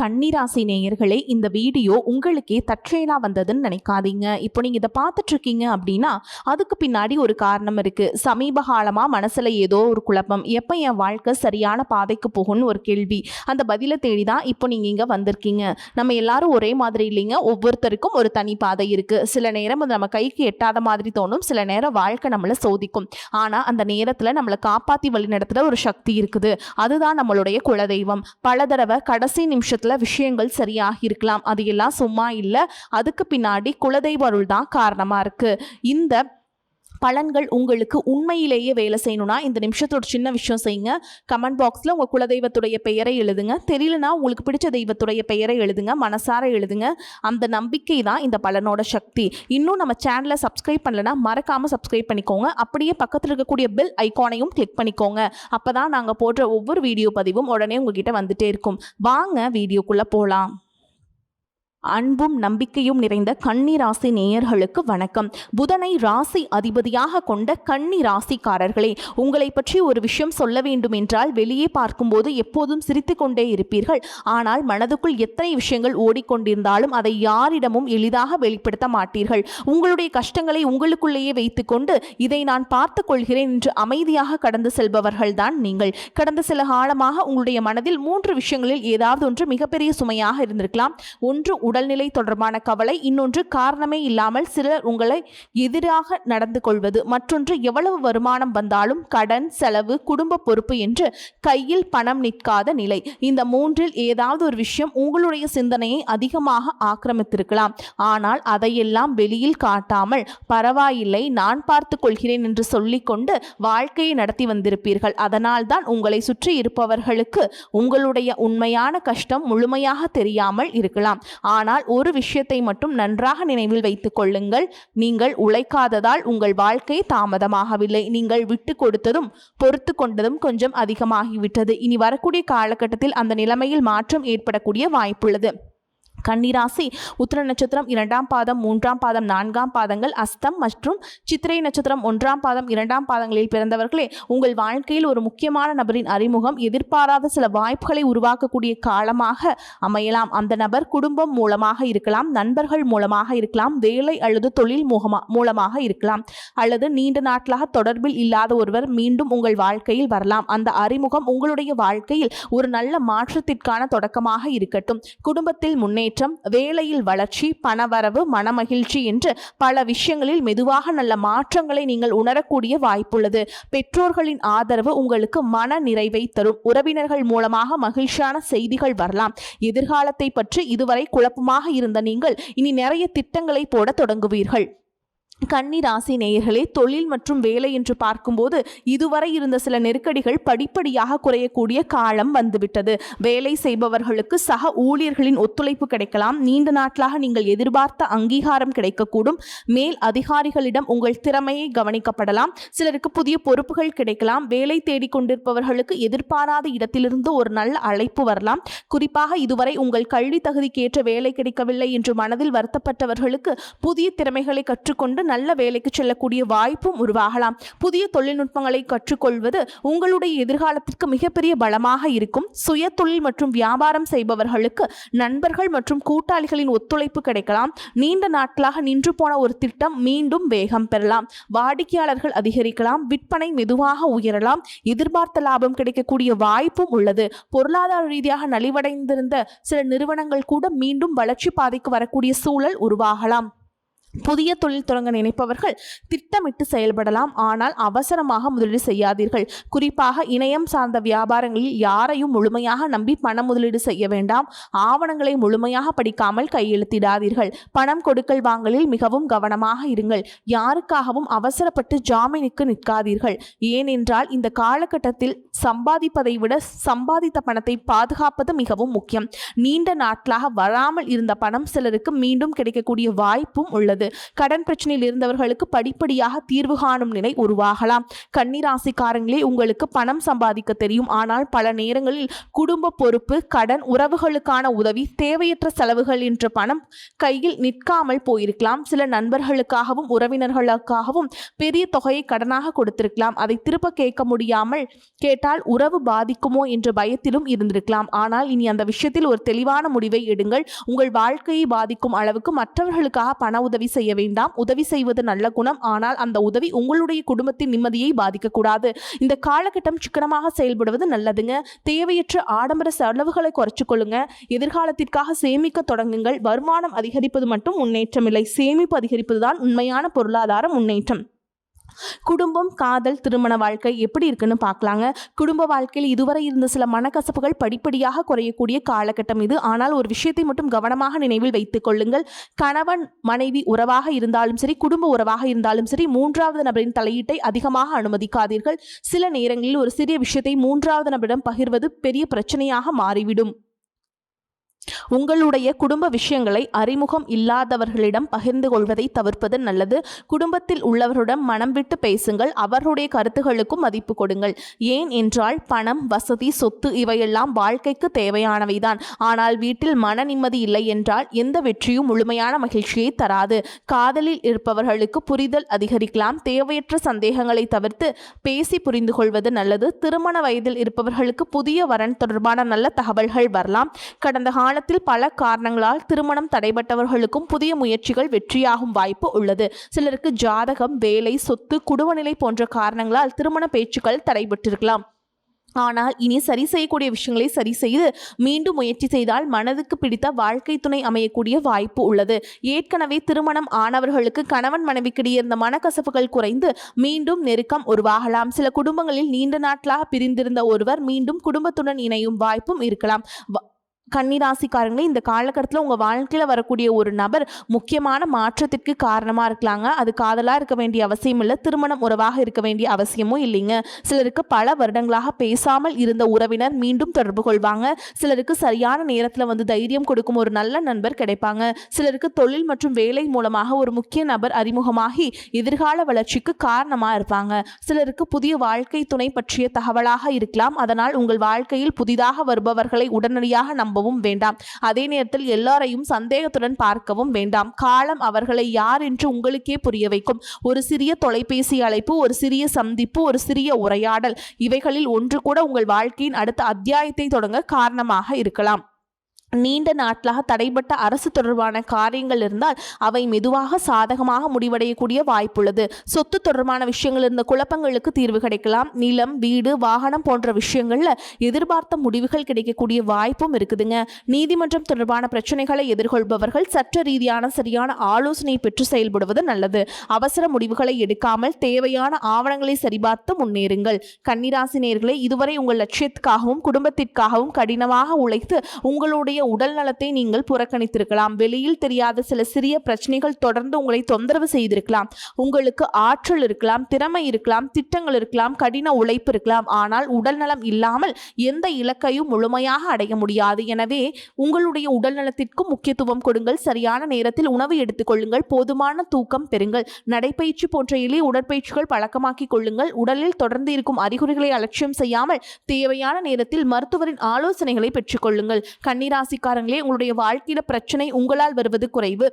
கன்னிராசி நேயர்களே, இந்த வீடியோ உங்களுக்கே தற்செயலா வந்ததுன்னு நினைக்காதீங்க. இப்போ நீங்க இதை பார்த்துட்டு இருக்கீங்க அப்படின்னா அதுக்கு பின்னாடி ஒரு காரணம் இருக்கு. சமீப காலமா மனசுல ஏதோ ஒரு குழப்பம், எப்போ என் வாழ்க்கை சரியான பாதைக்கு போகும்னு ஒரு கேள்வி. அந்த பதிலை தேடி தான் இப்போ நீங்க இங்க வந்திருக்கீங்க. நம்ம எல்லாரும் ஒரே மாதிரி இல்லைங்க. ஒவ்வொருத்தருக்கும் ஒரு தனி பாதை இருக்கு. சில நேரம் அது நம்ம கைக்கு எட்டாத மாதிரி தோணும், சில நேரம் வாழ்க்கை நம்மளை சோதிக்கும். ஆனா அந்த நேரத்துல நம்மளை காப்பாத்தி வழிநடத்துற ஒரு சக்தி இருக்குது. அதுதான் நம்மளுடைய குலதெய்வம். பல தடவை கடைசி நிமிஷத்துல விஷயங்கள் சரியாக இருக்கலாம். அது எல்லாம் சும்மா இல்ல, அதுக்கு பின்னாடி குலதெய்வ அருள் தான் காரணமா இருக்கு. இந்த பலன்கள் உங்களுக்கு உண்மையிலேயே வேலை செய்யணும்னா இந்த நிமிஷத்தோட சின்ன விஷயம் செய்யுங்க. கமெண்ட் பாக்ஸில் உங்கள் குலதெய்வத்துடைய பெயரை எழுதுங்க. தெரியலனா உங்களுக்கு பிடிச்ச தெய்வத்துடைய பெயரை எழுதுங்க, மனசார எழுதுங்க. அந்த நம்பிக்கை தான் இந்த பலனோட சக்தி. இன்னும் நம்ம சேனலை சப்ஸ்கிரைப் பண்ணலன்னா மறக்காமல் சப்ஸ்கிரைப் பண்ணிக்கோங்க. அப்படியே பக்கத்தில் இருக்கக்கூடிய பெல் ஐக்கானையும் கிளிக் பண்ணிக்கோங்க. அப்போ தான் நாங்கள் போடுற ஒவ்வொரு வீடியோ பதிவும் உடனே உங்ககிட்ட வந்துட்டே இருக்கும். வாங்க வீடியோக்குள்ளே போகலாம். அன்பும் நம்பிக்கையும் நிறைந்த கன்னி ராசி நேயர்களுக்கு வணக்கம். புதனை ராசி அதிபதியாக கொண்ட கன்னி ராசிக்காரர்களே, உங்களை பற்றி ஒரு விஷயம் சொல்ல வேண்டும் என்றால் வெளியே பார்க்கும்போது எப்போதும் சிரித்து கொண்டே இருப்பீர்கள். ஆனால் மனதுக்குள் எத்தனை விஷயங்கள் ஓடிக்கொண்டிருந்தாலும் அதை யாரிடமும் எளிதாக வெளிப்படுத்த மாட்டீர்கள். உங்களுடைய கஷ்டங்களை உங்களுக்குள்ளேயே வைத்துக்கொண்டு இதை நான் பார்த்து கொள்கிறேன் என்று அமைதியாக கடந்து செல்பவர்கள் தான் நீங்கள். கடந்த சில காலமாக உங்களுடைய மனதில் 3 விஷயங்களில் ஏதாவது ஒன்று மிகப்பெரிய சுமையாக இருந்திருக்கலாம். ஒன்று உடல்நிலை தொடர்பான கவலை, இன்னொன்று காரணமே இல்லாமல் சிலர் உங்களை எதிராக நடந்து கொள்வது, மற்றொன்று எவ்வளவு வருமானம் வந்தாலும் கடன், செலவு, குடும்ப பொறுப்பு என்று கையில் பணம் நிற்காத நிலை. இந்த 3இல் ஏதாவது ஒரு விஷயம் உங்களுடைய சிந்தனையை அதிகமாக ஆக்கிரமித்திருக்கலாம். ஆனால் அதையெல்லாம் வெளியில் காட்டாமல் பரவாயில்லை, நான் பார்த்து கொள்கிறேன் என்று சொல்லிக்கொண்டு வாழ்க்கையை நடத்தி வந்திருப்பீர்கள். அதனால்தான் உங்களை சுற்றி இருப்பவர்களுக்கு உங்களுடைய உண்மையான கஷ்டம் முழுமையாக தெரியாமல் இருக்கலாம். ஆனால் ஒரு விஷயத்தை மட்டும் நன்றாக நினைவில் வைத்துக் கொள்ளுங்கள். நீங்கள் உழைக்காததால் உங்கள் வாழ்க்கை தாமதமாகவில்லை. நீங்கள் விட்டு கொடுத்ததும் பொறுத்து கொண்டதும் கொஞ்சம் அதிகமாகிவிட்டது. இனி வரக்கூடிய காலகட்டத்தில் அந்த நிலைமையில் மாற்றம் ஏற்படக்கூடிய வாய்ப்புள்ளது. கன்னிராசி உத்திர நட்சத்திரம் 2ஆம் பாதம், 3ஆம் பாதம், 4ஆம் பாதங்கள், அஸ்தம் மற்றும் சித்திரை நட்சத்திரம் 1ஆம் பாதம், 2ஆம் பாதங்களில் பிறந்தவர்களே, உங்கள் வாழ்க்கையில் ஒரு முக்கியமான நபரின் அறிமுகம் எதிர்பாராத சில வாய்ப்புகளை உருவாக்கக்கூடிய காலமாக அமையலாம். அந்த நபர் குடும்பம் மூலமாக இருக்கலாம், நண்பர்கள் மூலமாக இருக்கலாம், வேலை அல்லது தொழில் மூலமாக இருக்கலாம், அல்லது நீண்ட நாட்களாக தொடர்பில் இல்லாத ஒருவர் மீண்டும் உங்கள் வாழ்க்கையில் வரலாம். அந்த அறிமுகம் உங்களுடைய வாழ்க்கையில் ஒரு நல்ல மாற்றத்திற்கான தொடக்கமாக இருக்கட்டும். குடும்பத்தில் முன்னேற்றம், வேலையில் வளர்ச்சி, பணவரவு, மனமகிழ்ச்சி என்று பல விஷயங்களில் மெதுவாக நல்ல மாற்றங்களை நீங்கள் உணரக்கூடிய வாய்ப்புள்ளது. பெற்றோர்களின் ஆதரவு உங்களுக்கு மன நிறைவை தரும். உறவினர்கள் மூலமாக மகிழ்ச்சியான செய்திகள் வரலாம். எதிர்காலத்தை பற்றி இதுவரை குழப்பமாக இருந்த நீங்கள் இனி நிறைய திட்டங்களை போட தொடங்குவீர்கள். கன்னி ராசி நேயர்களே, தொழில் மற்றும் வேலை என்று பார்க்கும்போது இதுவரை இருந்த சில நெருக்கடிகள் படிப்படியாக குறையக்கூடிய காலம் வந்துவிட்டது. வேலை செய்பவர்களுக்கு சக ஊழியர்களின் ஒத்துழைப்பு கிடைக்கலாம். நீண்ட நாட்களாக நீங்கள் எதிர்பார்த்த அங்கீகாரம் கிடைக்கக்கூடும். மேல் அதிகாரிகளிடம் உங்கள் திறமையை கவனிக்கப்படலாம். சிலருக்கு புதிய பொறுப்புகள் கிடைக்கலாம். வேலை தேடிக்கொண்டிருப்பவர்களுக்கு எதிர்பாராத இடத்திலிருந்து ஒரு நல்ல அழைப்பு வரலாம். குறிப்பாக இதுவரை உங்கள் கல்வி தகுதிக்கேற்ற வேலை கிடைக்கவில்லை என்று மனதில் வருத்தப்பட்டவர்களுக்கு புதிய திறமைகளை கற்றுக்கொண்டு நல்ல வேலைக்கு செல்லக்கூடிய வாய்ப்பும் உருவாகலாம். புதிய தொழில்நுட்பங்களை கற்றுக்கொள்வது உங்களுடைய எதிர்காலத்திற்கு மிகப்பெரிய பலமாக இருக்கும். சுய தொழில் மற்றும் வியாபாரம் செய்பவர்களுக்கு நண்பர்கள் மற்றும் கூட்டாளிகளின் ஒத்துழைப்பு கிடைக்கலாம். நீண்ட நாட்களாக நின்று போன ஒரு திட்டம் மீண்டும் வேகம் பெறலாம். வாடிக்கையாளர்கள் அதிகரிக்கலாம். விற்பனை மெதுவாக உயரலாம். எதிர்பார்த்த லாபம் கிடைக்கக்கூடிய வாய்ப்பும் உள்ளது. பொருளாதார ரீதியாக நலிவடைந்திருந்த சில நிறுவனங்கள் கூட மீண்டும் வளர்ச்சி பாதைக்கு வரக்கூடிய சூழல் உருவாகலாம். புதிய தொழில் தொடங்க நினைப்பவர்கள் திட்டமிட்டு செயல்படலாம். ஆனால் அவசரமாக முதலீடு செய்யாதீர்கள். குறிப்பாக இணையம் சார்ந்த வியாபாரங்களில் யாரையும் முழுமையாக நம்பி பண முதலீடு செய்ய வேண்டாம். ஆவணங்களை முழுமையாக படிக்காமல் கையெழுத்திடாதீர்கள். பணம் கொடுக்கல் வாங்கலில் மிகவும் கவனமாக இருங்கள். யாருக்காகவும் அவசரப்பட்டு ஜாமீனுக்கு நிற்காதீர்கள். ஏனென்றால் இந்த காலகட்டத்தில் சம்பாதிப்பதை விட சம்பாதித்த பணத்தை பாதுகாப்பது மிகவும் முக்கியம். நீண்ட நாட்களாக வராமல் இருந்த பணம் சிலருக்கு மீண்டும் கிடைக்கக்கூடிய வாய்ப்பும் உள்ளது. உள்ளது. கடன் பிரச்சனையில் இருந்தவர்களுக்கு படிப்படியாக தீர்வு காணும் நிலை உருவாகலாம். கன்னிராசிக்காரங்களே, உங்களுக்கு பணம் சம்பாதிக்க தெரியும். ஆனால் பல நேரங்களில் குடும்ப பொறுப்பு, கடன், உறவுகளுக்கான உதவி, தேவையற்ற செலவுகள் என்ற பணம் கையில் நிற்காமல் போயிருக்கலாம். சில நண்பர்களுக்காகவும் உறவினர்களுக்காகவும் பெரிய தொகையை கடனாக கொடுத்திருக்கலாம். அதை திருப்ப கேட்க முடியாமல் கேட்டால் உறவு பாதிக்குமோ என்ற பயத்திலும் இருந்திருக்கலாம். ஆனால் இனி அந்த விஷயத்தில் ஒரு தெளிவான முடிவை எடுங்கள். உங்கள் வாழ்க்கையை பாதிக்கும் அளவுக்கு மற்றவர்களுக்காக பண உதவி செய்ய வேண்டாம். உதவி செய்வது நல்ல குணம், ஆனால் அந்த உதவி உங்களுடைய குடும்பத்தின் நிம்மதியை பாதிக்கக்கூடாது. இந்த காலகட்டம் சிக்கனமாக செயல்படுவது நல்லதுங்க. தேவையற்ற ஆடம்பர செலவுகளை குறைச்சு கொள்ளுங்க. எதிர்காலத்திற்காக சேமிக்க தொடங்குங்கள். வருமானம் அதிகரிப்பது மட்டும் முன்னேற்றம் இல்லை, சேமிப்பு அதிகரிப்பதுதான் உண்மையான பொருளாதார முன்னேற்றம். குடும்பம், காதல், திருமண வாழ்க்கை எப்படி இருக்குன்னு பார்க்கலாங்க. குடும்ப வாழ்க்கையில் இதுவரை இருந்த சில மனக்கசப்புகள் படிப்படியாக குறையக்கூடிய காலகட்டம் இது. ஆனால் ஒரு விஷயத்தை மட்டும் கவனமாக நினைவில் வைத்துக் கொள்ளுங்கள். கணவன் மனைவி உறவாக இருந்தாலும் சரி, குடும்ப உறவாக இருந்தாலும் சரி, மூன்றாவது நபரின் தலையீட்டை அதிகமாக அனுமதிக்காதீர்கள். சில நேரங்களில் ஒரு சிறிய விஷயத்தை மூன்றாவது நபரிடம் பகிர்வது பெரிய பிரச்சனையாக மாறிவிடும். உங்களுடைய குடும்ப விஷயங்களை அறிமுகம் இல்லாதவர்களிடம் பகிர்ந்து கொள்வதை தவிர்ப்பது நல்லது. குடும்பத்தில் உள்ளவர்களிடம் மனம் விட்டு பேசுங்கள். அவர்களுடைய கருத்துகளுக்கும் மதிப்பு கொடுங்கள். ஏன் என்றால் பணம், வசதி, சொத்து இவையெல்லாம் வாழ்க்கைக்கு தேவையானவைதான். ஆனால் வீட்டில் மன நிம்மதி இல்லை என்றால் எந்த வெற்றியும் முழுமையான மகிழ்ச்சியை தராது. காதலில் இருப்பவர்களுக்கு புரிதல் அதிகரிக்கலாம். தேவையற்ற சந்தேகங்களை தவிர்த்து பேசி புரிந்து கொள்வது நல்லது. திருமண வயதில் இருப்பவர்களுக்கு புதிய வரன் தொடர்பான நல்ல தகவல்கள் வரலாம். கடந்த காலத்தில் பல காரணங்களால் திருமணம் தடைபட்டவர்களுக்கும் புதிய முயற்சிகள் வெற்றியாகும் வாய்ப்பு உள்ளது. சிலருக்கு ஜாதகம், வேலை, சொத்து, குடும்ப நிலை போன்ற காரணங்களால் திருமண பேச்சுக்கள் தடைபட்டிருக்கலாம். ஆனால் இனி சரி செய்யக்கூடிய விஷயங்களை சரி செய்து மீண்டும் முயற்சி செய்தால் மனதுக்கு பிடித்த வாழ்க்கை துணை அமையக்கூடிய வாய்ப்பு உள்ளது. ஏற்கனவே திருமணம் ஆனவர்களுக்கு கணவன் மனைவிக்கிடையே இருந்த மனக்கசப்புகள் குறைந்து மீண்டும் நெருக்கம் உருவாகலாம். சில குடும்பங்களில் நீண்ட நாட்களாக பிரிந்திருந்த ஒருவர் மீண்டும் குடும்பத்துடன் இணையும் வாய்ப்பும் இருக்கலாம். கன்னிராசிக்காரங்களே, இந்த காலகட்டத்தில் உங்கள் வாழ்க்கையில் வரக்கூடிய ஒரு நபர் முக்கியமான மாற்றத்திற்கு காரணமாக இருக்கலாங்க. அது காதலாக இருக்க வேண்டிய அவசியம் இல்லை, திருமணம் உறவாக இருக்க வேண்டிய அவசியமும் இல்லைங்க. சிலருக்கு பல வருடங்களாக பேசாமல் இருந்த உறவினர் மீண்டும் தொடர்பு கொள்வாங்க. சிலருக்கு சரியான நேரத்தில் தைரியம் கொடுக்கும் ஒரு நல்ல நண்பர் கிடைப்பாங்க. சிலருக்கு தொழில் மற்றும் வேலை மூலமாக ஒரு முக்கிய நபர் அறிமுகமாகி எதிர்கால வளர்ச்சிக்கு காரணமாக இருப்பாங்க. சிலருக்கு புதிய வாழ்க்கை துணை பற்றிய தகவலாக இருக்கலாம். அதனால் உங்கள் வாழ்க்கையில் புதிதாக வருபவர்களை உடனடியாக நம்பவும் வேண்டாம். அதே நேரத்தில் எல்லாரையும் சந்தேகத்துடன் பார்க்கவும் வேண்டாம். காலம் அவர்களை யார் என்று உங்களுக்கே புரிய வைக்கும். ஒரு சிறிய தொலைபேசி அழைப்பு, ஒரு சிறிய சந்திப்பு, ஒரு சிறிய உரையாடல், இவைகளில் ஒன்று கூட உங்கள் வாழ்க்கையின் அடுத்த அத்தியாயத்தை தொடங்க காரணமாக இருக்கலாம். நீண்ட நாட்களாக தடைபட்ட அரசு தொடர்பான காரியங்கள் இருந்தால் அவை மெதுவாக சாதகமாக முடிவடையக்கூடிய வாய்ப்புள்ளது. சொத்து தொடர்பான விஷயங்கள் இருந்த குழப்பங்களுக்கு தீர்வு கிடைக்கலாம். நிலம், வீடு, வாகனம் போன்ற விஷயங்கள்ல எதிர்பார்த்த முடிவுகள் கிடைக்கக்கூடிய வாய்ப்பும் இருக்குதுங்க. நீதிமன்றம் தொடர்பான பிரச்சனைகளை எதிர்கொள்பவர்கள் சட்ட ரீதியான சரியான ஆலோசனை பெற்று செயல்படுவது நல்லது. அவசர முடிவுகளை எடுக்காமல் தேவையான ஆவணங்களை சரிபார்த்து முன்னேறுங்கள். கன்னிராசி நேயர்களே, இதுவரை உங்கள் லட்சியத்துக்காகவும் குடும்பத்திற்காகவும் கடினமாக உழைத்து உங்களுடைய உடல் நலத்தை நீங்கள் புறக்கணித்திருக்கலாம். வெளியில் தெரியாத சில சிறிய பிரச்சனைகள் தொடர்ந்து உங்களை தொந்தரவு செய்திருக்கலாம். உங்களுக்கு ஆற்றல் இருக்கலாம், திறமை இருக்கலாம், திட்டங்கள் இருக்கலாம், கடின உழைப்பு இருக்கலாம். ஆனால் உடல் நலம் இல்லாமல் எந்த இலக்கையும் முழுமையாக அடைய முடியாது. எனவே உங்களுடைய உடல் நலத்திற்கும் முக்கியத்துவம் கொடுங்கள். சரியான நேரத்தில் உணவு எடுத்துக்கொள்ளுங்கள். போதுமான தூக்கம் பெறுங்கள். நடைப்பயிற்சி போன்ற எளிய உடற்பயிற்சிகள் பழக்கமாக்கிக் கொள்ளுங்கள். உடலில் தொடர்ந்து இருக்கும் அறிகுறிகளை அலட்சியம் செய்யாமல் தேவையான நேரத்தில் மருத்துவரின் ஆலோசனைகளை பெற்றுக்கொள்ளுங்கள். கன்னிராசிக்காரங்களே, உங்களுடைய வாழ்க்கையில பிரச்சனை உங்களால் வருவது குறைவு.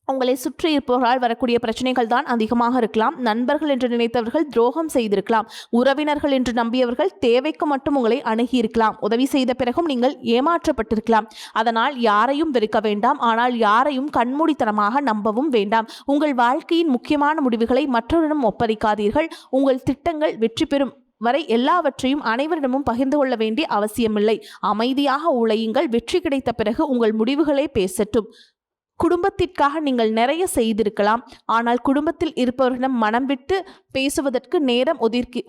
உங்களை சுற்றி இருப்பவர்களால் வரக்கூடிய பிரச்சனைகள் தான் அதிகமாக இருக்கலாம். நண்பர்கள் என்று நினைத்தவர்கள் துரோகம் செய்திருக்கலாம். உறவினர்கள் என்று நம்பியவர்கள் தேவைக்கு மட்டும் உங்களை அணுகி இருக்கலாம். உதவி செய்த பிறகும் நீங்கள் ஏமாற்றப்பட்டிருக்கலாம். அதனால் யாரையும் வெறுக்க வேண்டாம். ஆனால் யாரையும் கண்மூடித்தனமாக நம்பவும் வேண்டாம். உங்கள் வாழ்க்கையின் முக்கியமான முடிவுகளை மற்றவரிடம் ஒப்படைக்காதீர்கள். உங்கள் திட்டங்கள் வெற்றி பெறும் வரை எல்லாவற்றையும் அனைவரிடமும் பகிர்ந்து கொள்ள வேண்டிய அவசியமில்லை. அமைதியாக உழையுங்கள். வெற்றி கிடைத்த பிறகு உங்கள் முடிவுகளே பேசட்டும். குடும்பத்திற்காக நீங்கள் நிறைய செய்திருக்கலாம். ஆனால் குடும்பத்தில் இருப்பவர்களிடம் மனம் விட்டு பேசுவதற்கு நேரம்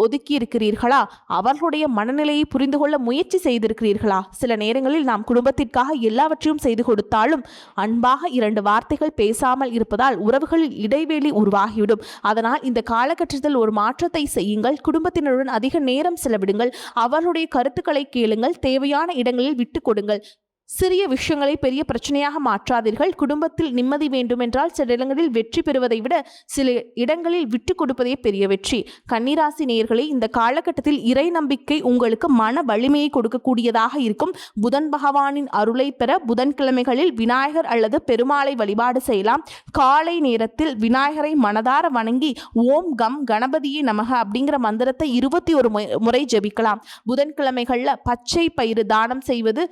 ஒதுக்கி இருக்கிறீர்களா? அவர்களுடைய மனநிலையை புரிந்து கொள்ள முயற்சி செய்திருக்கிறீர்களா? சில நேரங்களில் நாம் குடும்பத்திற்காக எல்லாவற்றையும் செய்து கொடுத்தாலும் அன்பாக 2 வார்த்தைகள் பேசாமல் இருப்பதால் உறவுகளில் இடைவெளி உருவாகிவிடும். அதனால் இந்த காலகட்டத்தில் ஒரு மாற்றத்தை செய்யுங்கள். குடும்பத்தினருடன் அதிக நேரம் செலவிடுங்கள். அவர்களுடைய கருத்துக்களை கேளுங்கள். தேவையான இடங்களில் விட்டு கொடுங்கள். சிறிய விஷயங்களை பெரிய பிரச்சனையாக மாற்றாதீர்கள். குடும்பத்தில் நிம்மதி வேண்டுமென்றால் சில இடங்களில் வெற்றி பெறுவதை விட சில இடங்களில் விட்டு கொடுப்பதே பெரிய வெற்றி. கன்னிராசி நேயர்களே, இந்த காலகட்டத்தில் இறை நம்பிக்கை உங்களுக்கு மன வலிமையை கொடுக்கக்கூடியதாக இருக்கும். புதன் பகவானின் அருளை பெற புதன்கிழமைகளில் விநாயகர் அல்லது பெருமாளை வழிபாடு செய்யலாம். காலை நேரத்தில் விநாயகரை மனதார வணங்கி ஓம் கம் கணபதியே நமக அப்படிங்கிற மந்திரத்தை 21 முறை ஜெபிக்கலாம். புதன்கிழமைகளில் பச்சை பயிறு தானம் செய்வது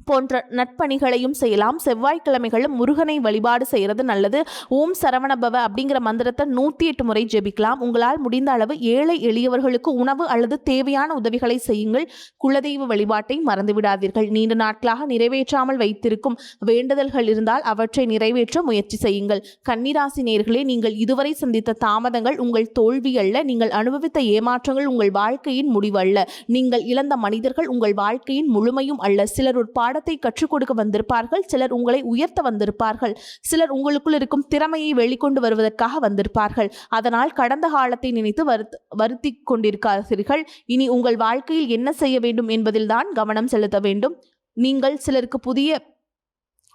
போன்ற நட்பணிகளையும் செய்யலாம். செவ்வாய்க்கிழமைகளும் முருகனை வழிபாடு செய்கிறது நல்லது. ஓம் சரவணபவ அப்படிங்கிற மந்திரத்தை 108 முறை ஜெபிக்கலாம். உங்களால் முடிந்த அளவு ஏழை எளியவர்களுக்கு உணவு அல்லது தேவையான உதவிகளை செய்யுங்கள். குலதெய்வ வழிபாட்டை மறந்துவிடாதீர்கள். நீண்ட நாட்களாக நிறைவேற்றாமல் வைத்திருக்கும் வேண்டுதல்கள் இருந்தால் அவற்றை நிறைவேற்ற முயற்சி செய்யுங்கள். கன்னிராசி நேயர்களே, நீங்கள் இதுவரை சந்தித்த தாமதங்கள் உங்கள் தோல்வி அல்ல. நீங்கள் அனுபவித்த ஏமாற்றங்கள் உங்கள் வாழ்க்கையின் முடிவல்ல. நீங்கள் இழந்த மனிதர்கள் உங்கள் வாழ்க்கையின் முழுமையும் அல்ல. சிலர் ஒரு பாடத்தை கற்றுக் கொடுக்க வந்திருப்பார்கள். சிலர் உங்களை உயர்த்த வந்திருப்பார்கள். சிலர் உங்களுக்குள் இருக்கும் திறமையை வெளிக்கொண்டு வருவதற்காக வந்திருப்பார்கள். அதனால் கடந்த காலத்தை நினைத்து வருத்தி கொண்டிருக்காதீர்கள். இனி உங்கள் வாழ்க்கையில் என்ன செய்ய வேண்டும் என்பதில் தான் கவனம் செலுத்த வேண்டும். நீங்கள் சிலருக்கு புதிய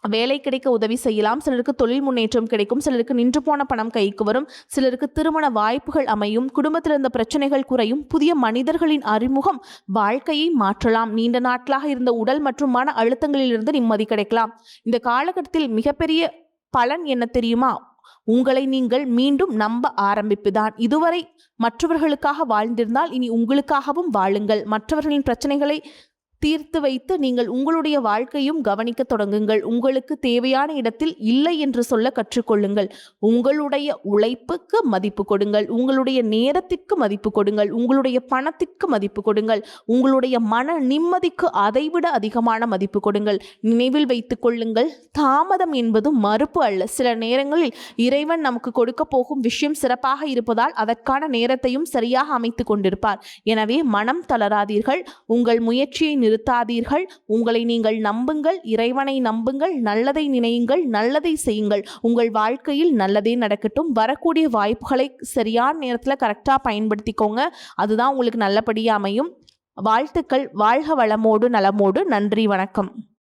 வேலை கிடைக்க உதவி செய்யலாம். சிலருக்கு தொழில் முன்னேற்றம் கிடைக்கும். சிலருக்கு நின்று போன பணம் கைக்கு வரும். சிலருக்கு திருமண வாய்ப்புகள் அமையும். குடும்பத்தில் இருந்த பிரச்சனைகள் குறையும். புதிய மனிதர்களின் அறிமுகம் வாழ்க்கையை மாற்றலாம். நீண்ட நாட்களாக இருந்த உடல் மற்றும் மன அழுத்தங்களிலிருந்து நிம்மதி கிடைக்கலாம். இந்த காலகட்டத்தில் மிகப்பெரிய பலன் என்ன தெரியுமா? உங்களை நீங்கள் மீண்டும் நம்ப ஆரம்பிப்புதான். இதுவரை மற்றவர்களுக்காக வாழ்ந்திருந்தால் இனி உங்களுக்காகவும் வாழுங்கள். மற்றவர்களின் பிரச்சனைகளை தீர்த்து வைத்து நீங்கள் உங்களுடைய வாழ்க்கையும் கவனிக்க தொடங்குங்கள். உங்களுக்கு தேவையான இடத்தில் இல்லை என்று சொல்ல கற்றுக்கொள்ளுங்கள். உங்களுடைய உழைப்புக்கு மதிப்பு கொடுங்கள். உங்களுடைய நேரத்திற்கு மதிப்பு கொடுங்கள். உங்களுடைய பணத்திற்கு மதிப்பு கொடுங்கள். உங்களுடைய மன நிம்மதிக்கு அதைவிட அதிகமான மதிப்பு கொடுங்கள். நினைவில் வைத்துக் கொள்ளுங்கள், தாமதம் என்பது மறுப்பு அல்ல. சில நேரங்களில் இறைவன் நமக்கு கொடுக்க போகும் விஷயம் சிறப்பாக இருப்பதால் அதற்கான நேரத்தையும் சரியாக அமைத்து கொண்டிருப்பார். எனவே மனம் தளராதீர்கள். உங்கள் முயற்சியை நிறுத்தாதீர்கள். உங்களை நீங்கள் நம்புங்கள். இறைவனை நம்புங்கள். நல்லதை நினையுங்கள். நல்லதை செய்யுங்கள். உங்கள் வாழ்க்கையில் நல்லதே நடக்கட்டும். வரக்கூடிய வாய்ப்புகளை சரியான நேரத்தில் கரெக்டாக பயன்படுத்திக்கோங்க. அதுதான் உங்களுக்கு நல்லபடியாக அமையும். வாழ்த்துக்கள். வாழ்க வளமோடு நலமோடு. நன்றி, வணக்கம்.